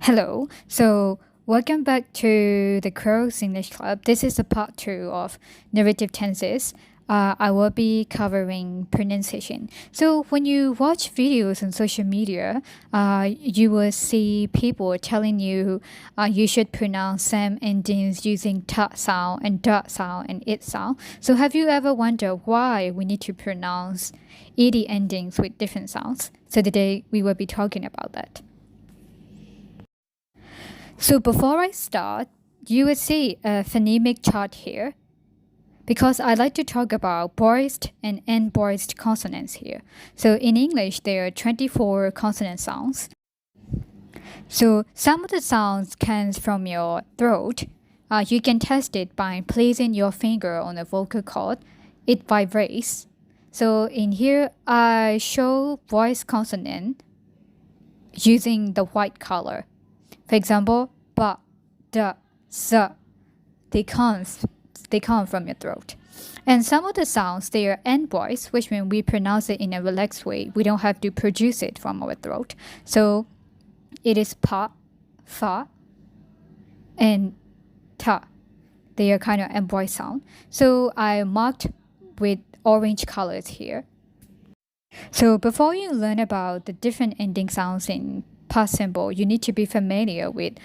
Hello. Welcome back to the Crows English Club. This is a part 2 of narrative tenses. I will be covering pronunciation. So, when you watch videos on social media, you will see people telling you you should pronounce some endings using ta sound and da sound and it sound. So, have you ever wondered why we need to pronounce ed endings with different sounds? So, today we will be talking about that. So before I start, you will see a phonemic chart here because I like to talk about voiced and unvoiced consonants here. So in English, there are 24 consonant sounds. So some of the sounds comes from your throat. You can test it by placing your finger on a vocal cord. It vibrates. So in here, I show voiced consonant using the white color. For example, ba, da, sa, they come from your throat. And some of the sounds, they are unvoiced, which means we pronounce it in a relaxed way. We don't have to produce it from our throat. So it is pa, fa, and ta. They are kind of unvoiced sound. So I marked with orange colors here. So before you learn about the different ending sounds in past simple, you need to be familiar with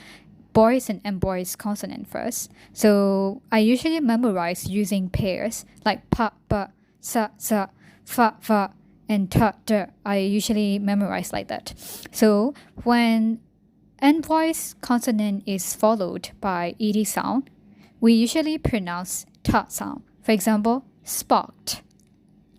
voiced and unvoiced consonant first. So I usually memorize using pairs like pa, ba, sa, sa, fa, fa, and ta, da. I usually memorize like that. So when unvoiced consonant is followed by ed sound, we usually pronounce ta sound. For example, sparked.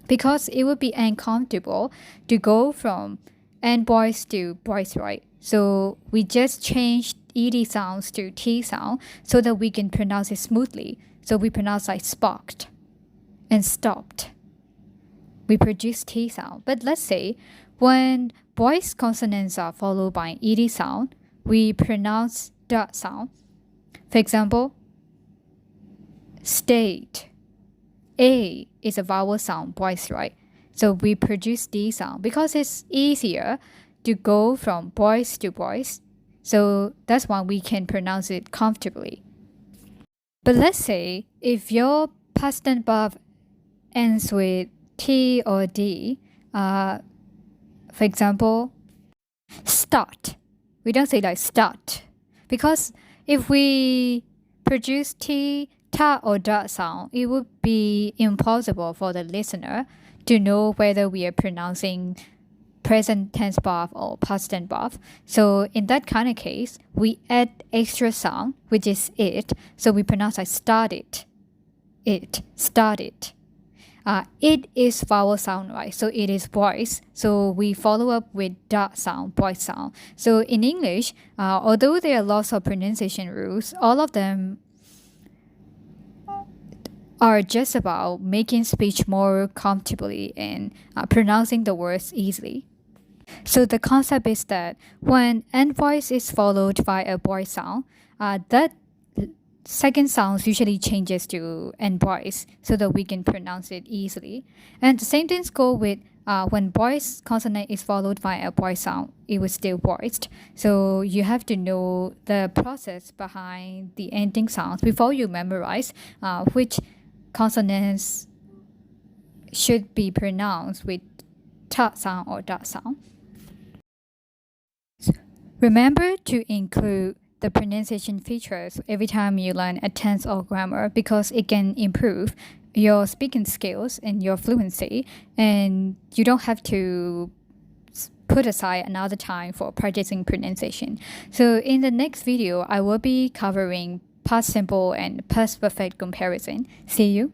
Because it would be uncomfortable to go from unvoiced to voiced, right? So we just changed ed sounds to t sound so that we can pronounce it smoothly. So we pronounce like sparked and stopped. We produce t sound. But let's say when voiced consonants are followed by ed sound, we pronounce da sound. For example, stayed. A is a vowel sound, voice, right? So we produce D sound because it's easier to go from voice to voice. So that's why we can pronounce it comfortably. But let's say if your past tense verb ends with T or D, for example, start. We don't say like start because if we produce T, ta or da sound, it would be impossible for the listener to know whether we are pronouncing present tense verb or past tense verb. So in that kind of case, we add extra sound, which is it. So we pronounce like started, it, started. It is vowel sound, right? So it is voice. So we follow up with da sound, voice sound. So in English, although there are lots of pronunciation rules, all of them are just about making speech more comfortably and pronouncing the words easily. So the concept is that when unvoiced is followed by a voice sound, that second sound usually changes to unvoiced so that we can pronounce it easily. And the same things go with when voiced consonant is followed by a voice sound, it was still voiced. So you have to know the process behind the ending sounds before you memorize which consonants should be pronounced with ta sound or da sound. Remember to include the pronunciation features every time you learn a tense or grammar because it can improve your speaking skills and your fluency, and you don't have to put aside another time for practicing pronunciation. So in the next video, I will be covering past simple and past perfect comparison. See you.